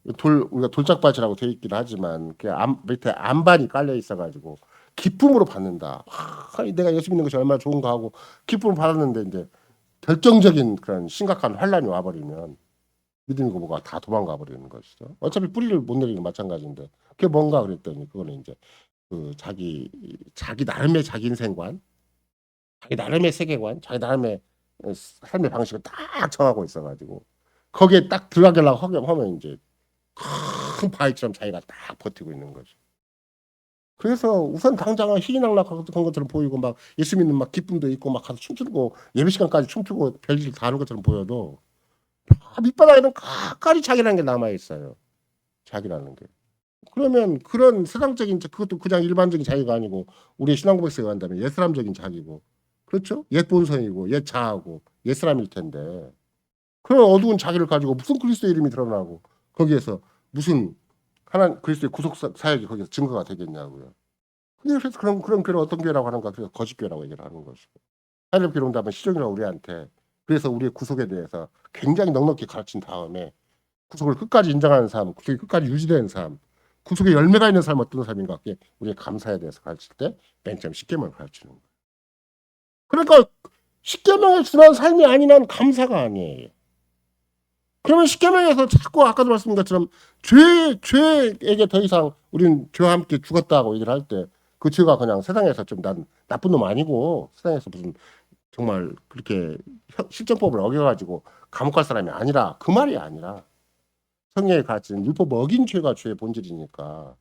우리가 돌짝밭이라고 되어 있긴 하지만 그 밑에 안반이 깔려 있어가지고 기쁨으로 받는다. 내가 예수 믿는 것이 얼마나 좋은가 하고 기쁨을 받았는데 이제 결정적인 그런 심각한 환란이 와버리면 믿음이고 뭐가 다 도망가 버리는 것이죠. 어차피 뿌리를 못 내리는 마찬가지인데 그게 뭔가 그랬더니 그거는 이제 그 자기 나름의 자기 인생관, 자기 나름의 세계관, 자기 나름의 삶의 방식을 딱 정하고 있어가지고 거기에 딱 들어가려고 하면 이제 큰 바위처럼 자기가 딱 버티고 있는 거죠. 그래서 우선 당장은 희귀낙락한 것처럼 보이고 막 예수 믿는 막 기쁨도 있고 막 가서 춤추고 예배 시간까지 춤추고 별일 다 하는 것처럼 보여도 밑바닥에는 끝까지 자기라는 게 남아 있어요. 자기라는 게. 그러면 그런 세상적인 그것도 그냥 일반적인 자기가 아니고 우리의 신앙 고백서에 간다면 옛사람적인 자기고 그렇죠? 옛 본성이고 옛 자아고 옛 사람일 텐데 그런 어두운 자기를 가지고 무슨 그리스도의 이름이 드러나고 거기에서 무슨 하나 그리스도의 구속 사역이 거기서 증거가 되겠냐고요. 그래서 그런 교회를 어떤 교회라고 하는가? 그래서 거짓 교회라고 얘기를 하는 것이고 하나님 교회 온다면 시종이라고 우리한테 그래서 우리의 구속에 대해서 굉장히 넉넉히 가르친 다음에 구속을 끝까지 인정하는 삶, 구속이 끝까지 유지되는 삶, 구속의 열매가 있는 삶 어떤 삶인가? 그게 우리의 감사에 대해서 가르칠 때 맨 처음 십계명을 가르치는 거예요. 그러니까 십계명에 준한 삶이 아닌 한 감사가 아니에요. 그러면 십계명에서 자꾸 아까도 말씀드린 것처럼 죄에게 더 이상 우리는 죄와 함께 죽었다고 얘기를 할 때 그 죄가 그냥 세상에서 좀 난 나쁜 놈 아니고 세상에서 무슨 정말 그렇게 실정법을 어겨가지고 감옥 갈 사람이 아니라 그 말이 아니라 성경에 가르치는 율법을 어긴 죄가 죄의 본질이니까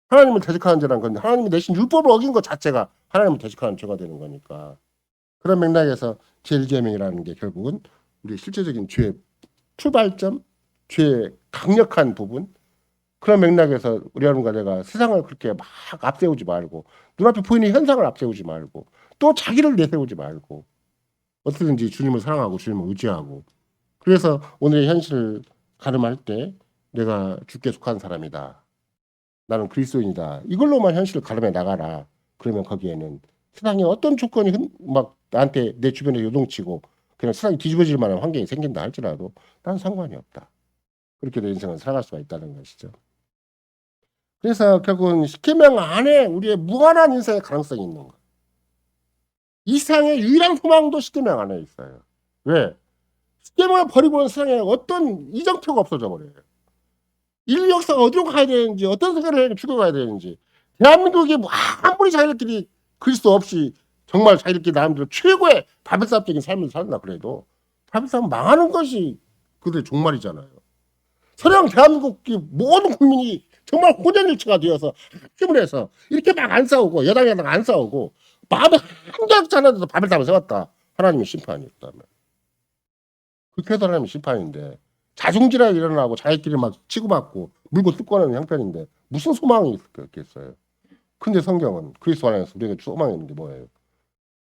하나님을 대적하는 죄란 건데 하나님이 내신 율법을 어긴 것 자체가 하나님을 대적하는 죄가 되는 거니까 그런 맥락에서 제1계명이라는 게 결국은 우리 실제적인 죄의 출발점, 죄의 강력한 부분 그런 맥락에서 우리 여러분과 내가 세상을 그렇게 막 앞세우지 말고 눈앞에 보이는 현상을 앞세우지 말고 또 자기를 내세우지 말고 어떻게든지 주님을 사랑하고 주님을 의지하고 그래서 오늘의 현실을 가늠할 때 내가 주께 속한 사람이다. 나는 그리스도인이다. 이걸로만 현실을 가름해 나가라. 그러면 거기에는 세상에 어떤 조건이 막 나한테 내 주변에 요동치고 그냥 세상이 뒤집어질 만한 환경이 생긴다 할지라도 난 상관이 없다. 그렇게 내 인생을 살아갈 수가 있다는 것이죠. 그래서 결국은 십계명 안에 우리의 무한한 인생의 가능성이 있는 거예요. 이 세상의 유일한 소망도 십계명 안에 있어요. 왜? 십계명을 버리고는 세상에 어떤 이정표가 없어져 버려요. 인류 역사가 어디로 가야 되는지 어떤 세계를 죽어가야 되는지 대한민국이 아무리 자기들끼리 그리스도 없이 정말 자기들끼리 나름대로 최고의 바벨탑적인 삶을 살았나 그래도 바벨탑은 망하는 것이 그들의 종말이잖아요. 서양 대한민국이 모든 국민이 정말 혼연일체가 되어서 합심을 해서 이렇게 막 안 싸우고 여당 안 싸우고 마음에 한결같이 하나도 바벨탑을 세웠다. 하나님의 심판이었다면 그렇게 해도 하나님의 심판인데 자중질환이 일어나고 자기끼리 막 치고받고 물고 뜯고 하는 형편인데 무슨 소망이 있겠어요. 근데 성경은 그리스도 안에서 우리에게 소망이 있는 게 뭐예요?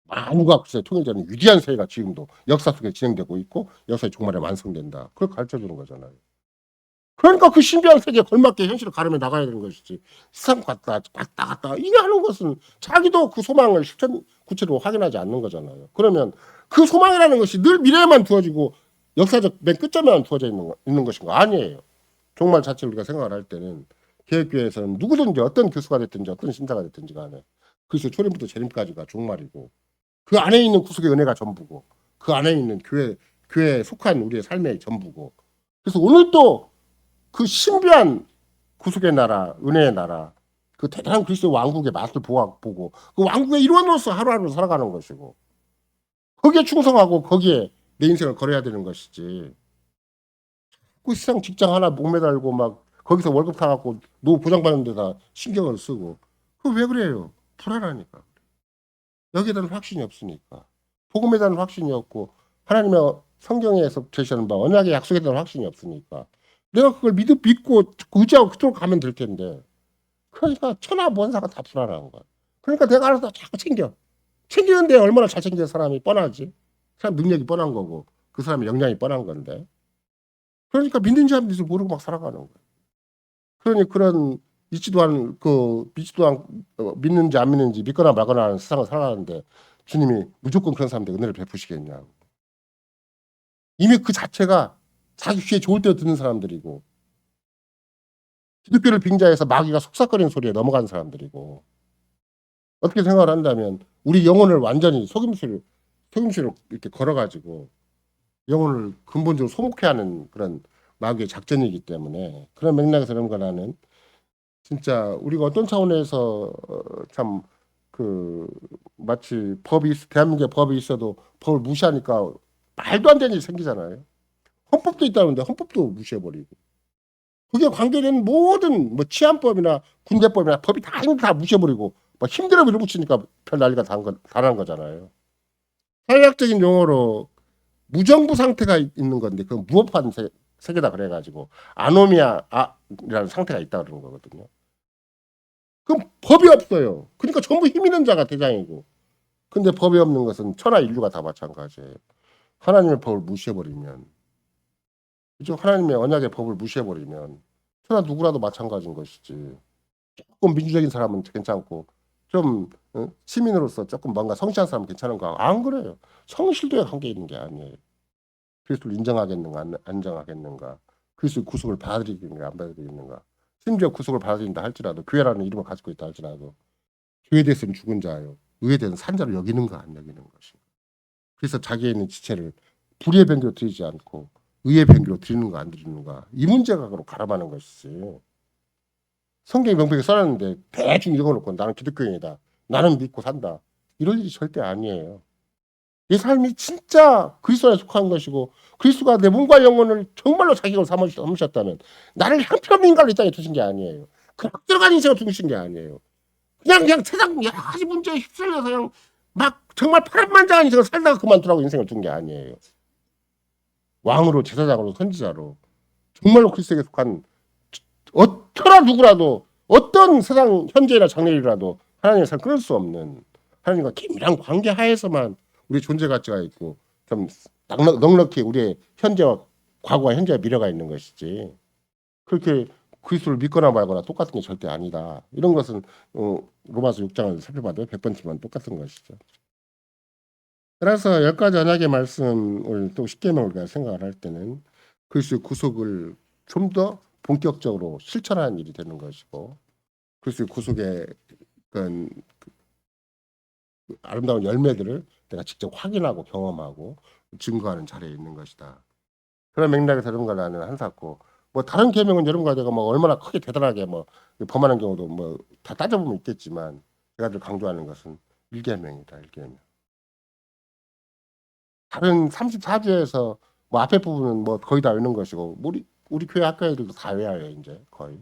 만유가 통일되는 위대한 세계가 지금도 역사 속에 진행되고 있고 역사의 종말에 완성된다. 그걸 가르쳐주는 거잖아요. 그러니까 그 신비한 세계에 걸맞게 현실을 가르며 나가야 되는 것이지 세상 갔다 이게 하는 것은 자기도 그 소망을 실천 구체로 확인하지 않는 거잖아요. 그러면 그 소망이라는 것이 늘 미래에만 두어지고 역사적 맨 끝점에만 두어져 있는 것인가? 아니에요. 종말 자체를 우리가 생각을 할 때는 개혁교회에서는 누구든지 어떤 교수가 됐든지 어떤 신자가 됐든지 간에 그리스도 초림부터 재림까지가 종말이고 그 안에 있는 구속의 은혜가 전부고 그 안에 있는 교회에 속한 우리의 삶의 전부고 그래서 오늘도 그 신비한 구속의 나라, 은혜의 나라, 그 대단한 그리스도 왕국의 맛을 보고 그 왕국의 일원으로서 하루하루 살아가는 것이고 거기에 충성하고 거기에 내 인생을 걸어야 되는 것이지. 그 세상 직장 하나 목매달고 막 거기서 월급 타갖고 노후 보장받는 데다 신경을 쓰고 그 왜 그래요? 불안하니까. 여기에 대한 확신이 없으니까. 복음에 대한 확신이 없고 하나님의 성경에서 제시하는 바 언약의 약속에 대한 확신이 없으니까 내가 그걸 믿고 의지하고 그쪽으로 가면 될 텐데 그러니까 천하 원사가 다 불안한 거야. 그러니까 내가 알아서 자꾸 챙기는데 얼마나 잘 챙기는 사람이 뻔하지. 사람 능력이 뻔한 거고 그 사람의 역량이 뻔한 건데 그러니까 믿는지 안 믿는지 모르고 막 살아가는 거예요. 그러니 그런 믿지도 믿는지 안 믿는지 믿거나 말거나 하는 세상을 살아가는데 주님이 무조건 그런 사람들 은혜를 베푸시겠냐고. 이미 그 자체가 자기 귀에 좋을 때 듣는 사람들이고 기독교를 빙자해서 마귀가 속삭거리는 소리에 넘어가는 사람들이고 어떻게 생각을 한다면 우리 영혼을 완전히 속임수로 이렇게 걸어가지고 영혼을 근본적으로 소목해하는 그런 마귀의 작전이기 때문에 그런 맥락에서 그런가 나는 진짜 우리가 어떤 차원에서 참 그 마치 대한민국에 법이 있어도 법을 무시하니까 말도 안 되는 일이 생기잖아요. 헌법도 있다는데 헌법도 무시해버리고 그게 관계된 모든 뭐 치안법이나 군대법이나 법이 다 무시해버리고 막 힘들어 밀어붙이니까 별 난리가 다 난 거잖아요. 사회학적인 용어로 무정부 상태가 있는 건데 그건 무법한 세 개다 그래가지고 아노미아라는 상태가 있다 그러는 거거든요. 그럼 법이 없어요. 그러니까 전부 힘 있는 자가 대장이고. 근데 법이 없는 것은 천하 인류가 다 마찬가지예요. 하나님의 법을 무시해버리면, 그죠? 하나님의 언약의 법을 무시해버리면 천하 누구라도 마찬가지인 것이지. 조금 민주적인 사람은 괜찮고 좀 시민으로서 조금 뭔가 성실한 사람은 괜찮은가? 안 그래요. 성실도에 관계 있는 게 아니에요. 그리스도를 인정하겠는가 안 인정하겠는가? 그리스도의 구속을 받아들이겠는가 안 받아들이겠는가? 심지어 구속을 받아들인다 할지라도 교회라는 이름을 가지고 있다 할지라도 교회에 대해서는 죽은 자요. 의에 대해서는 산자로 여기는가 안 여기는 것인가? 그래서 자기에 있는 지체를 불의의 변기로 드리지 않고 의의 변기로 드리는가 안 드리는가? 이 문제가 가름하는 것이지. 성경에 명백히 써놨는데 대충 읽어놓고 나는 기독교인이다. 나는 믿고 산다. 이럴 일이 절대 아니에요. 내 삶이 진짜 그리스도 안에 속한 것이고 그리스도가 내 몸과 영혼을 정말로 자기가 삼으셨다면 나를 형편없는 인간으로 이 땅에 두신 게 아니에요. 그냥 들어간 인생을 두신 게 아니에요. 그냥 세상 여러 가지 문제에 휩쓸려서 그냥 막 정말 파란만장한 인생을 살다가 그만두라고 인생을 둔 게 아니에요. 왕으로 제사장으로 선지자로 정말로 그리스도에게 속한 어떠나 누구라도 어떤 세상 현재나 장래일이라도 하나님의 삶을 끊을 수 없는 하나님과 긴밀한 관계 하에서만 우리 존재 가치가 있고 좀 넉넉히 우리의 현재와 과거와 현재와 미래가 있는 것이지 그렇게 그리스도를 믿거나 말거나 똑같은 게 절대 아니다. 이런 것은 로마서 6장을 살펴봐도 100번쯤은 똑같은 것이죠. 그래서 10가지 언약의 말씀을 또 십계명을 우리가 생각을 할 때는 그리스도의 구속을 좀 더 본격적으로 실천하는 일이 되는 것이고 그리스도의 구속의 그 아름다운 열매들을 내가 직접 확인하고 경험하고 증거하는 자리에 있는 것이다. 그런 맥락에서 여러분과 나는 한사코 뭐 다른 계명은 여러분과 내가 뭐 얼마나 크게 대단하게 뭐 범하는 경우도 뭐 다 따져보면 있겠지만 제가 늘 강조하는 것은 1계명이다. 1계명. 다른 34주에서 뭐 앞에 부분은 뭐 거의 다 외우는 것이고 우리 교회 학교 애들도 다 외워요 이제 거의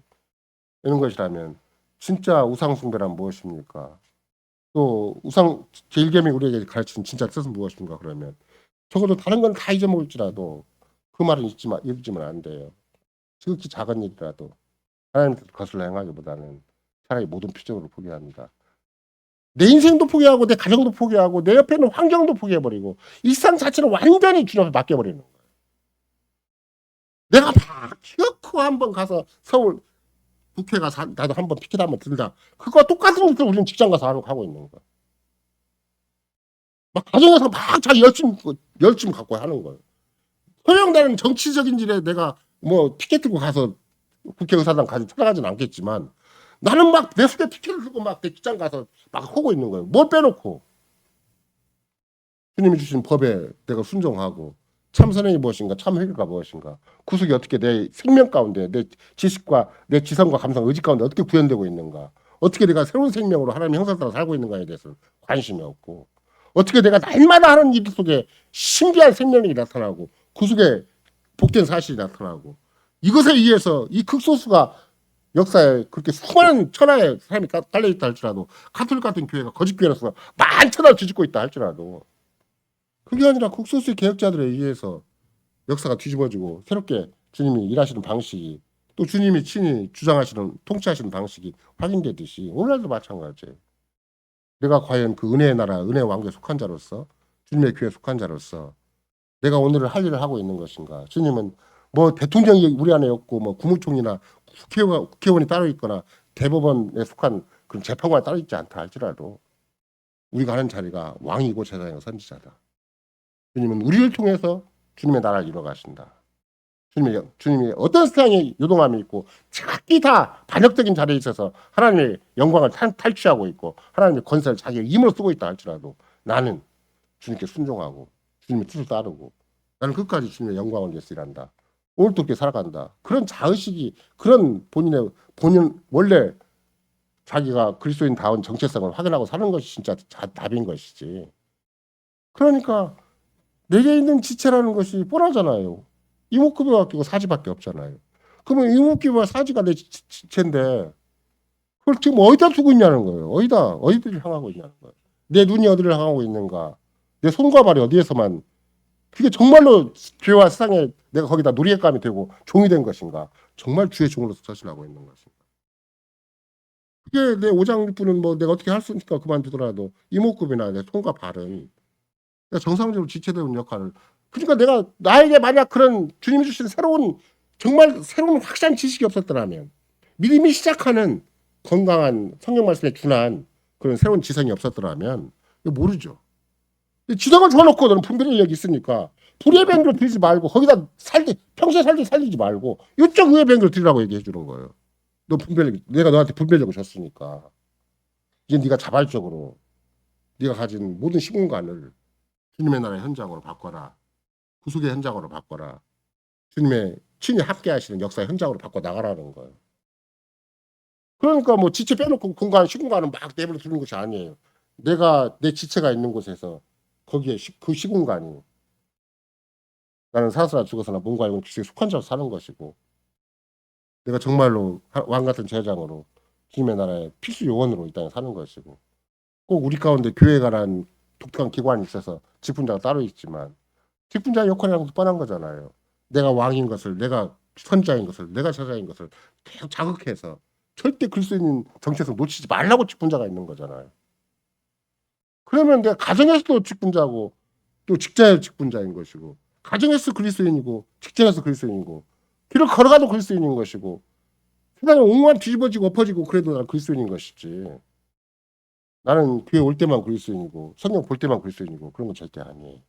이런 것이라면 진짜 우상 숭배란 무엇입니까? 또 우상 제1계명이 우리에게 가르치는 진짜 뜻은 무엇인가 그러면 적어도 다른 건 다 잊어먹을지라도 그 말은 잊으면 안 돼요. 지극히 작은 일이라도 하나님 뜻을 거슬러 행하기보다는 차라리 모든 필적으로 포기합니다. 내 인생도 포기하고 내 가정도 포기하고 내 옆에 있는 환경도 포기해버리고 일상 자체를 완전히 주님 앞에 맡겨버리는 거예요. 내가 막 기어코 한번 가서 서울 국회 가서 나도 한번 피켓 한번 들다. 그거 똑같은 짓을 우리는 직장 가서 하고 있는 거야. 막 가정에서 막 자기 열심 갖고 하는 거예요. 소용나는 정치적인 일에 내가 뭐 피켓 들고 가서 국회의사당 가서 찾아가진 않겠지만 나는 막 내 손에 피켓을 들고 막 내 직장 가서 막 하고 있는 거예요. 뭘 빼놓고 주님이 주신 법에 내가 순종하고 참 선행이 무엇인가 참 회개가 무엇인가 구속이 어떻게 내 생명 가운데 내 지식과 내 지성과 감성 의지 가운데 어떻게 구현되고 있는가 어떻게 내가 새로운 생명으로 하나님의 형상 따라 살고 있는가에 대해서 관심이 없고 어떻게 내가 날마다 하는 일 속에 신비한 생명력이 나타나고 구속의 복된 사실이 나타나고 이것에 의해서 이 극소수가 역사에 그렇게 수많은 천하의 사람이 깔려있다 할지라도 가톨릭 같은 교회가 거짓 교회로서 만천하를 뒤집고 있다 할지라도 그게 아니라 극소수의 개혁자들에 의해서 역사가 뒤집어지고 새롭게 주님이 일하시는 방식이 또 주님이 친히 주장하시는 통치하시는 방식이 확인되듯이 오늘날도 마찬가지예요. 내가 과연 그 은혜의 나라 은혜의 왕국에 속한 자로서 주님의 교회에 속한 자로서 내가 오늘을 할 일을 하고 있는 것인가. 주님은 뭐 대통령이 우리 안에 없고 뭐 국무총리나 국회의원이 따로 있거나 대법원에 속한 그런 재판관이 따로 있지 않다 할지라도 우리가 하는 자리가 왕이고 제사장이고 선지자다. 주님은 우리를 통해서 주님의 나라를 이루어 가신다. 주님이 어떤 세상에 요동함이 있고 자기 다 반역적인 자리에 있어서 하나님의 영광을 탈취하고 있고 하나님의 권세를 자기의 힘으로 쓰고 있다 할지라도 나는 주님께 순종하고 주님의 뜻을 따르고 나는 끝까지 주님의 영광을 위해서 일한다. 오늘도 그렇게 살아간다. 그런 자의식이 그런 본인 원래 자기가 그리스도인다운 정체성을 확인하고 사는 것이 진짜 답인 것이지. 그러니까 내게 있는 지체라는 것이 뻔하잖아요. 이목구비가 끼고 사지밖에 없잖아요. 그러면 이목구비와 사지가 내 지체인데 그걸 지금 어디다 두고 있냐는 거예요. 어디를 향하고 있냐는 거예요. 내 눈이 어디를 향하고 있는가. 내 손과 발이 어디에서만 그게 정말로 교회와 세상에 내가 거기다 놀이감이 되고 종이 된 것인가? 정말 주의 종으로서 처신하고 있는 것인가? 그게 내 오장육부는 뭐 내가 어떻게 할 수 있으니까 그만두더라도 이목구비나 내 손과 발은 내가 정상적으로 지체되는 역할을, 그러니까 내가 나에게 만약 그런 주님이 주신 새로운 정말 새로운 확실한 지식이 없었더라면, 믿음이 시작하는 건강한 성경 말씀에 준한 그런 새로운 지성이 없었더라면 이거 모르죠. 지성을 줘놓고 너는 분별의 능력이 있으니까 불의 변기로 들이지 말고 거기다 평소에 살리지 말고 이쪽 의의 변기로 들이라고 얘기해 주는 거예요. 너 분별, 내가 너한테 분별력을 줬으니까 이제 네가 자발적으로 네가 가진 모든 시공간을 주님의 나라의 현장으로 바꿔라. 구속의 현장으로 바꿔라. 주님의 친히 함께하시는 역사의 현장으로 바꿔 나가라는 거예요. 그러니까 뭐 지체 빼놓고 시공간은 막 내버려 두는 것이 아니에요. 내가 내 지체가 있는 곳에서 거기에 그 시공간이 나는 살아서나 죽어서나 몸과 영혼 기수에 속한 자로 사는 것이고, 내가 정말로 왕 같은 제사장으로 주님의 나라의 필수 요원으로 이 땅에 사는 것이고, 꼭 우리 가운데 교회에 관한 독특한 기관이 있어서 직분자가 따로 있지만 직분자의 역할이라는 것도 뻔한 거잖아요. 내가 왕인 것을, 내가 선자인 것을, 내가 제사장인 것을 계속 자극해서 절대 그리스도인 정체성 놓치지 말라고 직분자가 있는 거잖아요. 그러면 내가 가정에서도 직분자고 또 직장에서 직분자인 것이고, 가정에서 그리스도인이고 직장에서 그리스도인이고 길을 걸어가도 그리스도인인 것이고, 세상에 온갖 뒤집어지고 엎어지고 그래도 나는 그리스도인인 것이지, 나는 교회 올 때만 그리스도인이고 성경 볼 때만 그리스도인이고 그런 건 절대 아니에요.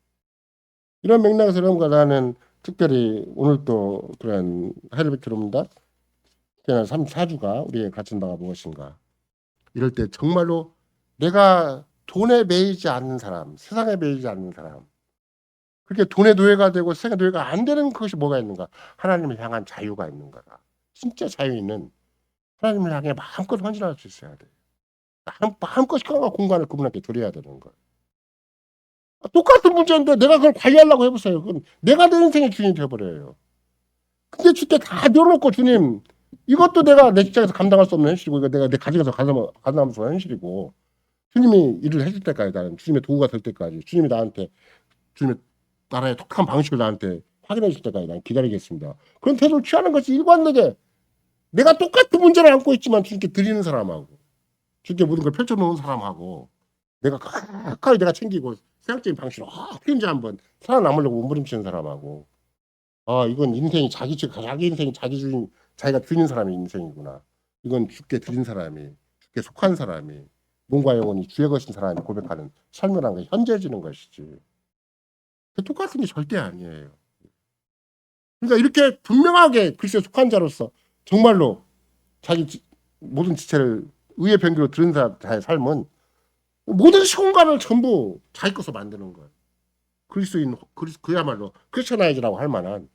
이런 맥락에서 여러분과 나는 특별히 오늘 또 그런 하이르베 기록입니다. 지난 3, 4주가 우리의 갇힌 바가 무엇인가. 이럴 때 정말로 내가 돈에 매이지 않는 사람, 세상에 매이지 않는 사람, 그렇게 돈의 노예가 되고 세상의 노예가 안 되는 것이 뭐가 있는가? 하나님을 향한 자유가 있는 거다. 진짜 자유있는 하나님을 향해 마음껏 헌신할 수 있어야 돼. 마음껏 시간과 공간을 그분한테 드려야 되는 거예요. 똑같은 문제인데 내가 그걸 관리하려고 해보세요. 그건 내가 내 인생의 주인이 되어버려요. 근데 주께 다 내어놓고 주님, 이것도 내가 내 직장에서 감당할 수 없는 현실이고 이거 내가 내 가정에서 감당할 수 없는 현실이고, 주님이 일을 해줄 때까지 나는 주님의 도구가 될 때까지 주님이 나한테 주님의 나라의 독특한 방식을 나한테 확인해 줄 때까지 난 기다리겠습니다. 그런 태도를 취하는 것이 일관되게 내가 똑같은 문제를 안고 있지만 주님께 드리는 사람하고 주님께 모든 걸 펼쳐놓은 사람하고 내가 가까이 내가 챙기고 세상적인 방식으로 어떻게든지 한번 살아남으려고 몸부림치는 사람하고, 이건 인생이 자기 인생이 자기 주인, 자기가 드리는 사람의 인생이구나. 이건 주께 드린 사람이, 주께 속한 사람이, 몸과 영혼이 주의 것인 사람이 고백하는 삶이라는 게 현재해지는 것이지. 똑같은 게 절대 아니에요. 그러니까 이렇게 분명하게 그리스도에 속한 자로서 정말로 자기 모든 지체를 의의 변기로 들은 자의 삶은 모든 시공간을 전부 자기 것으로 만드는 거예요. 그야말로 크리스천아이즈라고 할 만한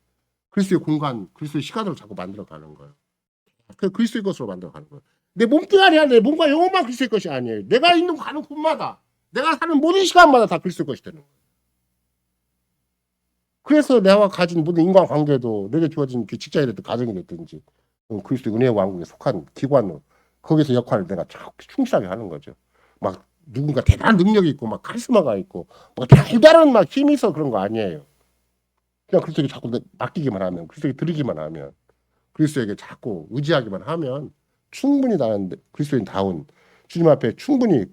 그리스도의 공간, 그리스도의 시간으로 자꾸 만들어가는 거예요. 그 그리스도의 것으로 만들어가는 거예요. 내 몸뚱아리 안에 몸과 영혼만 그리스도의 것이 아니에요. 내가 있는 가는 곳마다, 내가 사는 모든 시간마다 다 그리스도의 것이 되는 거예요. 그래서 내가 가진 모든 인간관계도 내게 주어진 그 직장이 됐든 가정이 됐든지 그리스도 은혜의 왕국에 속한 기관으로 거기서 역할을 내가 충실하게 하는 거죠. 막 누군가 대단한 능력이 있고 막 카리스마가 있고 막 별다른 막 힘이 있어 그런 거 아니에요. 그냥 그리스도에게 자꾸 맡기기만 하면, 그리스도에게 드리기만 하면, 그리스도에게 자꾸 의지하기만 하면 충분히 나는 그리스도인다운 주님 앞에 충분히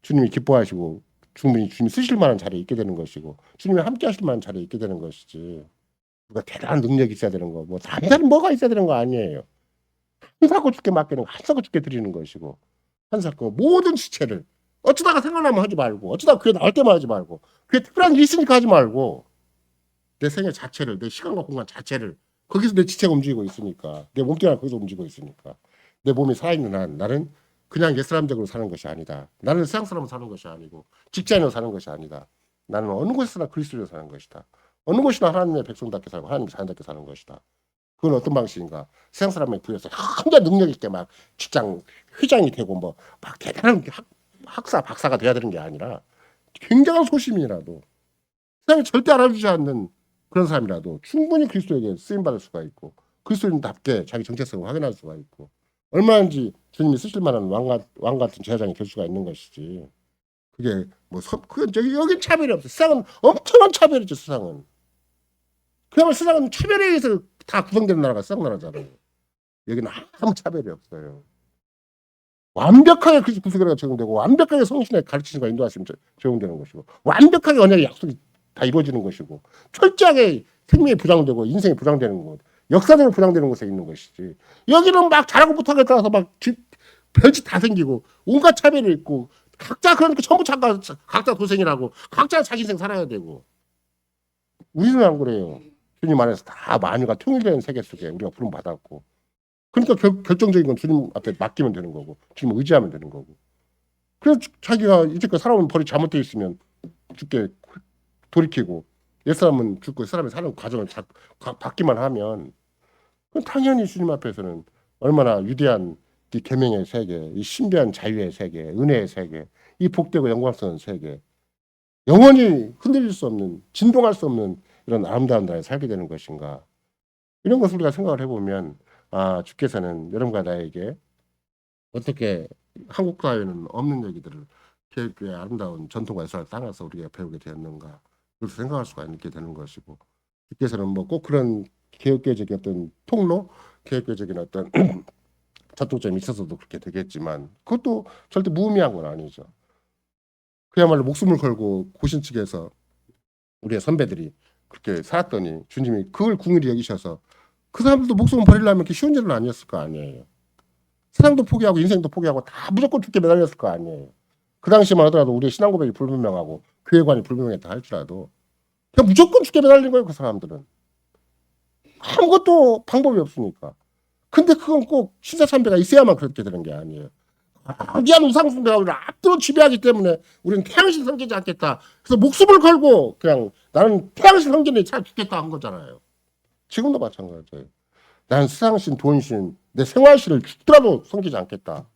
주님이 기뻐하시고 충분히 주님 쓰실 만한 자리에 있게 되는 것이고 주님이 함께 하실 만한 자리에 있게 되는 것이지, 누가 대단한 능력이 있어야 되는 거, 뭐 다른 뭐가 있어야 되는 거 아니에요. 한 사고 죽게 맡기는 거, 한 사고 죽게 드리는 것이고, 한 사고 모든 지체를 어쩌다가 생각나면 하지 말고, 어쩌다가 그게 나올 때만 하지 말고, 그게 특별한 일이 있으니까 하지 말고, 내 생애 자체를, 내 시간과 공간 자체를, 거기서 내 지체가 움직이고 있으니까, 내 몸뚱이가 거기서 움직이고 있으니까, 내 몸이 살아있는 한 나는 그냥 옛사람적으로 사는 것이 아니다. 나는 세상 사람으로 사는 것이 아니고 직장인으로 사는 것이 아니다. 나는 어느 곳에서나 그리스도로 사는 것이다. 어느 곳이나 하나님의 백성답게 살고 하나님의 자녀답게 사는 것이다. 그건 어떤 방식인가? 세상 사람에 비해서 혼자 능력 있게 막 직장 회장이 되고 뭐 막 대단한 학사 박사가 돼야 되는 게 아니라 굉장한 소시민이라도 세상에 절대 알아주지 않는 그런 사람이라도 충분히 그리스도에게 쓰임 받을 수가 있고 그리스도인답게 자기 정체성을 확인할 수가 있고 얼마든지 주님이 쓰실 만한 왕 같은 제사장이 될 수가 있는 것이지. 그게 뭐 그건 저기 여긴 차별이 없어. 세상은 엄청난 차별이죠. 세상은. 그야말로 세상은 차별에 의해서 다 구성된 나라가 세상 나라잖아요. 여기는 아무 차별이 없어요. 완벽하게 그 구속이라가 적용되고 완벽하게 성신의 가르치심과 인도하심 적용되는 것이고 완벽하게 언약의 약속이 다 이루어지는 것이고 철저하게 생명이 보장되고 인생이 보장되는 것, 역사적으로 보장되는 곳에 있는 것이지. 여기는 막 잘하고 못하게 따라서 막 별짓 다 생기고 온갖 차별이 있고 각자 그러니까 전부 각자 도생이라고 각자 자기 인생 살아야 되고 우리는 안 그래요. 주님 안에서 다 만유가 통일되는 세계 속에 우리가 부름 받았고 그러니까 결정적인 건 주님 앞에 맡기면 되는 거고 주님 의지하면 되는 거고 그래서 자기가 이제껏 살아온 벌이 잘못되어 있으면 죽게 돌이키고 옛사람은 죽고 사람이 사는 과정을 받기만 하면 그건 당연히 주님 앞에서는 얼마나 위대한 이 계명의 세계, 이 신비한 자유의 세계, 은혜의 세계, 이 복되고 영광스러운 세계 영원히 흔들릴 수 없는 진동할 수 없는 이런 아름다운 나라에 살게 되는 것인가 이런 것을 우리가 생각을 해보면 아 주께서는 여러분과 나에게 어떻게 한국 사회는 없는 얘기들을 교회의 아름다운 전통과 역사를 따라서 우리가 배우게 되었는가 그렇게 생각할 수가 있게 되는 것이고 주께서는 뭐 꼭 그런 개혁교적인 어떤 통로, 개혁교적인 어떤 전통점이 있어서도 그렇게 되겠지만 그것도 절대 무의미한 건 아니죠. 그야말로 목숨을 걸고 고신 측에서 우리의 선배들이 그렇게 살았더니 주님이 그걸 궁일이 여기셔서 그 사람들도 목숨을 버리려면 그렇게 쉬운 일은 아니었을 거 아니에요. 세상도 포기하고 인생도 포기하고 다 무조건 죽게 매달렸을 거 아니에요. 그 당시만 하더라도 우리의 신앙 고백이 불분명하고 교회관이 불분명했다 할지라도 그냥 무조건 죽게 매달린 거예요. 그 사람들은. 아무것도 방법이 없으니까. 근데 그건 꼭 신사참배가 있어야만 그렇게 되는 게 아니에요. 거대한 우상숭배가 우리를 압도로 지배하기 때문에 우리는 태양신 섬기지 않겠다. 그래서 목숨을 걸고 그냥 나는 태양신 섬기는 잘 죽겠다 한 거잖아요. 지금도 마찬가지예요. 나는 세상신, 돈신, 내 생활신을 죽더라도 섬기지 않겠다.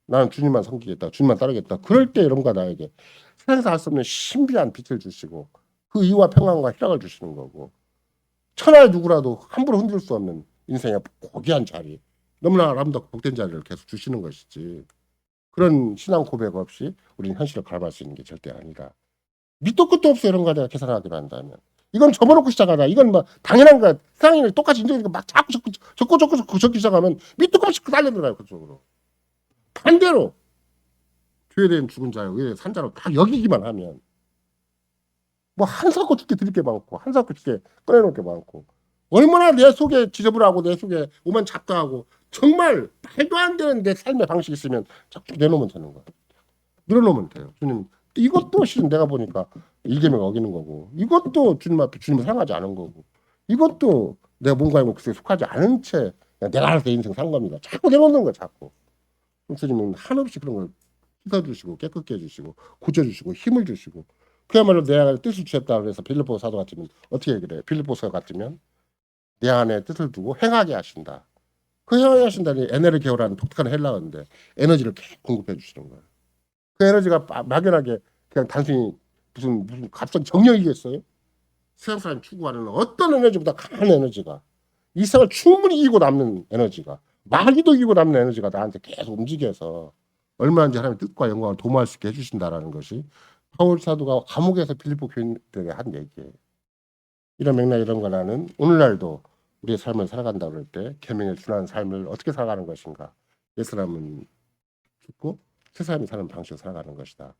나는 주님만 섬기겠다. 주님만 따르겠다. 그럴 때 여러분과 나에게 세상에서 할 수 없는 신비한 빛을 주시고 그 이유와 평안과 희락을 주시는 거고 천하의 누구라도 함부로 흔들 수 없는 인생의 고귀한 자리 너무나 아름답고 복된 자리를 계속 주시는 것이지 그런 신앙 고백 없이 우리는 현실을 가름할 수 있는 게 절대 아니다. 밑도 끝도 없어 이런 거 내가 계산하기로 한다면 이건 접어놓고 시작하다. 이건 뭐 당연한 거야. 세상이 똑같이 인정이니까 막 자꾸 적기 시작하면 밑도 끝도 없이 달려 들어가요. 그쪽으로. 반대로 죄에 대한 죽은 자요, 의에 대한 산자로 다 여기기만 하면 뭐 한사코 죽게 드릴 게 많고 한사코 죽게 꺼내놓을 게 많고 얼마나 내 속에 지저분하고 내 속에 오만 잡다하고 정말 말도 안 되는 내 삶의 방식이 있으면 자꾸 내놓으면 되는 거야. 늘어놓으면 돼요. 주님 이것도 실은 내가 보니까 일계명 어기는 거고 이것도 주님 앞에 주님을 사랑하지 않은 거고 이것도 내가 뭔가 그에 속하지 않은 채 그냥 내가 알아서 내 인생 산 겁니다. 자꾸 내놓는 거야 자꾸. 주님은 한없이 그런 걸 씻어주시고 깨끗게 해주시고 고쳐주시고 힘을 주시고 그야말로 내 안에 뜻을 주셨다 그래서 빌립보 사도 같으면 어떻게 그래? 빌립보서 같으면 내 안에 뜻을 두고 행하게 하신다. 그 행하게 하신다니 에너지 계열하는 독특한 헬라어인데 에너지를 계속 공급해 주시는 거예요. 그 에너지가 막연하게 그냥 단순히 무슨 갑자기 정령이겠어요? 세상 사람이 추구하는 어떤 에너지보다 강한 에너지가 이 세상을 충분히 이기고 남는 에너지가 마귀도 이기고 남는 에너지가 나한테 계속 움직여서 얼마든지 하나님의 뜻과 영광을 도모할 수 있게 해주신다라는 것이 바울 사도가 감옥에서 빌립보 교인들에게 한 얘기예요. 이런 맥락 이런 거라는 오늘날도 우리의 삶을 살아간다 그럴 때 계명에 준하는 삶을 어떻게 살아가는 것인가. 옛 사람은 죽고 새 사람이 사는 방식으로 살아가는 것이다.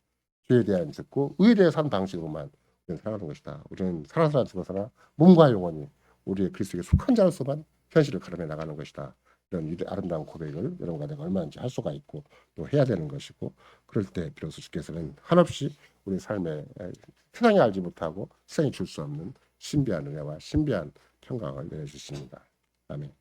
죄에 대한 듣고 의에 대해 사는 방식으로만 우리는 살아가는 것이다. 우리는 살아서나 죽어서나 몸과 영혼이 우리의 그리스도에 속한 자로서만 현실을 가름해 나가는 것이다. 이런 아름다운 고백을 여러분과 내가 얼마든지 할 수가 있고 또 해야 되는 것이고 그럴 때 비로소 주께서는 한없이 우리 삶에 세상이 알지 못하고 세상이 줄 수 없는 신비한 은혜와 신비한 평강을 내려주십니다. 아멘.